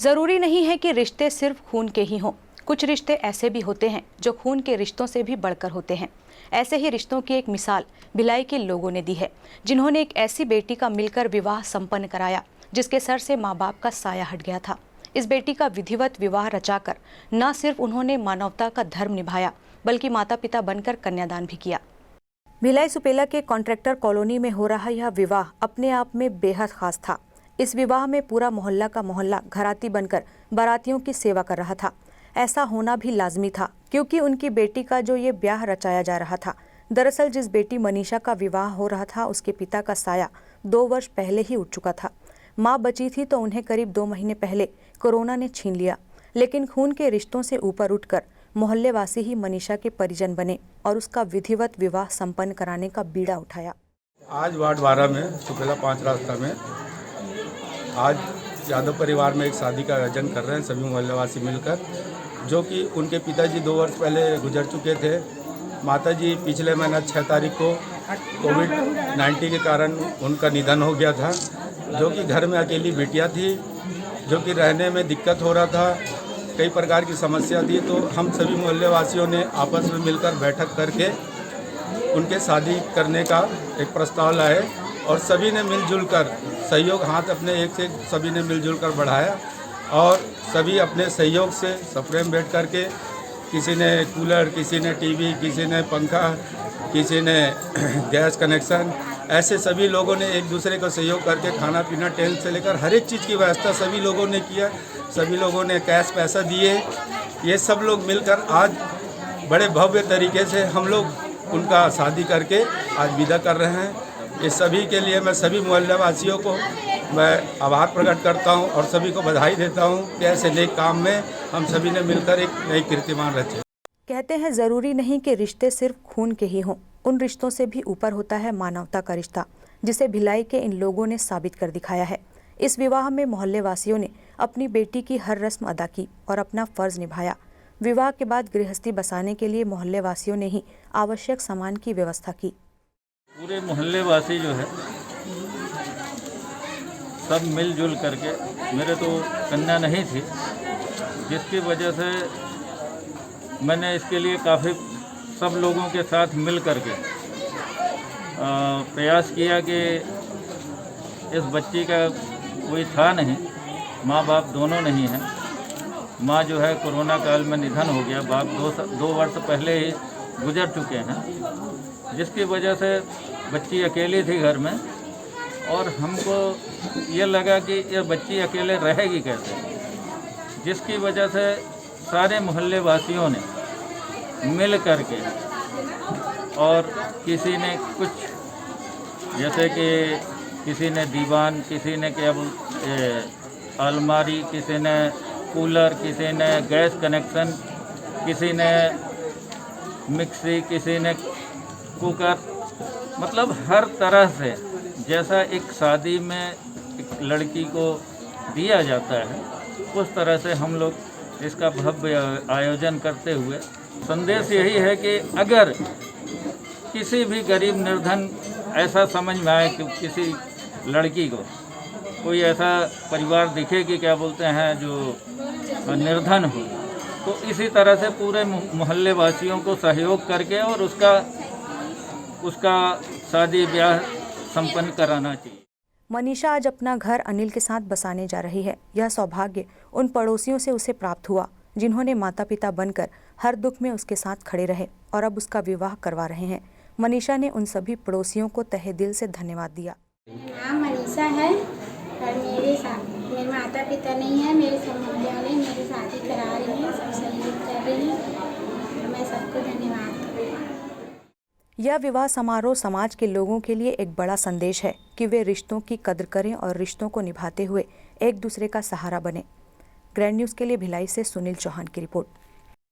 ज़रूरी नहीं है कि रिश्ते सिर्फ खून के ही हों। कुछ रिश्ते ऐसे भी होते हैं जो खून के रिश्तों से भी बढ़कर होते हैं। ऐसे ही रिश्तों की एक मिसाल भिलाई के लोगों ने दी है, जिन्होंने एक ऐसी बेटी का मिलकर विवाह संपन्न कराया जिसके सर से माँ बाप का साया हट गया था। इस बेटी का विधिवत विवाह रचाकर न सिर्फ उन्होंने मानवता का धर्म निभाया, बल्कि माता पिता बनकर कन्यादान भी किया। भिलाई सुपेला के कॉन्ट्रैक्टर कॉलोनी में हो रहा यह विवाह अपने आप में बेहद खास था। इस विवाह में पूरा मोहल्ला का मोहल्ला घराती बनकर बारातियों की सेवा कर रहा था। ऐसा होना भी लाजमी था, क्योंकि उनकी बेटी का जो ये ब्याह रचाया जा रहा था। दरअसल जिस बेटी मनीषा का विवाह हो रहा था, उसके पिता का साया 2 वर्ष पहले ही उठ चुका था। माँ बची थी तो उन्हें करीब 2 महीने पहले कोरोना ने छीन लिया, लेकिन खून के रिश्तों से ऊपर उठकर मोहल्ले वासी ही मनीषा के परिजन बने और उसका विधिवत विवाह संपन्न कराने का बीड़ा उठाया। आज वार्ड 12 में सुपेला 5 रास्ता में आज यादव परिवार में एक शादी का आयोजन कर रहे हैं सभी मोहल्लेवासी मिलकर, जो कि उनके पिताजी 2 वर्ष पहले गुजर चुके थे। माताजी पिछले महीना 6 तारीख को कोविड-19 के कारण उनका निधन हो गया था, जो कि घर में अकेली बेटियां थी, जो कि रहने में दिक्कत हो रहा था, कई प्रकार की समस्या थी। तो हम सभी मोहल्लेवासियों ने आपस में मिलकर बैठक करके उनके शादी करने का एक प्रस्ताव लाए और सभी ने मिलजुल कर सहयोग हाथ अपने एक से सभी ने मिलजुल कर बढ़ाया और सभी अपने सहयोग से सफरे में बैठ करके किसी ने कूलर, किसी ने टीवी, किसी ने पंखा, किसी ने गैस कनेक्शन, ऐसे सभी लोगों ने एक दूसरे का सहयोग करके खाना पीना टेंट से लेकर हर एक चीज़ की व्यवस्था सभी लोगों ने किया। सभी लोगों ने कैश पैसा दिए। ये सब लोग मिलकर आज बड़े भव्य तरीके से हम लोग उनका शादी करके आज विदा कर रहे हैं। इस सभी के लिए मैं सभी मोहल्लेवासियों को मैं आभार प्रकट करता हूं और सभी को बधाई देता हूं कि ऐसे नेक काम में हम सभी ने मिलकर एक नई कीर्तिमान रचे। कहते हैं ज़रूरी नहीं कि रिश्ते सिर्फ खून के ही हों, उन रिश्तों से भी ऊपर होता है मानवता का रिश्ता, जिसे भिलाई के इन लोगों ने साबित कर दिखाया है। इस विवाह में मोहल्ले वासियों ने अपनी बेटी की हर रस्म अदा की और अपना फर्ज निभाया। विवाह के बाद गृहस्थी बसाने के लिए मोहल्ले वासियों ने ही आवश्यक सामान की व्यवस्था की। पूरे मोहल्ले वासी जो है सब मिलजुल करके, मेरे तो कन्या नहीं थी, जिसकी वजह से मैंने इसके लिए काफ़ी सब लोगों के साथ मिल करके प्रयास किया कि इस बच्ची का कोई था नहीं, माँ बाप दोनों नहीं हैं। माँ जो है कोरोना काल में निधन हो गया, बाप 2 वर्ष पहले ही गुजर चुके हैं, जिसकी वजह से बच्ची अकेली थी घर में और हमको ये लगा कि ये बच्ची अकेले रहेगी कैसे, जिसकी वजह से सारे मोहल्ले वासियों ने मिल करके और किसी ने कुछ, जैसे कि किसी ने दीवान, किसी ने क्या अलमारी, किसी ने कूलर, किसी ने गैस कनेक्शन, किसी ने मिक्सी, किसी ने कुकर, मतलब हर तरह से जैसा एक शादी में एक लड़की को दिया जाता है, उस तरह से हम लोग इसका भव्य आयोजन करते हुए संदेश यही है कि अगर किसी भी गरीब निर्धन ऐसा समझ में आए कि किसी लड़की को कोई ऐसा परिवार दिखे कि क्या बोलते हैं जो निर्धन हो, तो इसी तरह से पूरे मोहल्ले वासियों को सहयोग करके और उसका शादी ब्याह संपन्न कराना चाहिए। मनीषा आज अपना घर अनिल के साथ बसाने जा रही है। यह सौभाग्य उन पड़ोसियों से उसे प्राप्त हुआ जिन्होंने माता पिता बनकर हर दुख में उसके साथ खड़े रहे और अब उसका विवाह करवा रहे हैं। मनीषा ने उन सभी पड़ोसियों को तहे दिल से धन्यवाद दिया। नाम मनीषा है और मेरे माता पिता नहीं है, मेरे समूह वाले मेरी शादी करा रही हैं, सब सहयोग कर रही हैं, मैं सबको धन्यवाद। यह विवाह समारोह समाज के लोगों के लिए एक बड़ा संदेश है कि वे रिश्तों की कद्र करें और रिश्तों को निभाते हुए एक दूसरे का सहारा बने। ग्रैंड न्यूज़ के लिए भिलाई से सुनील चौहान की रिपोर्ट।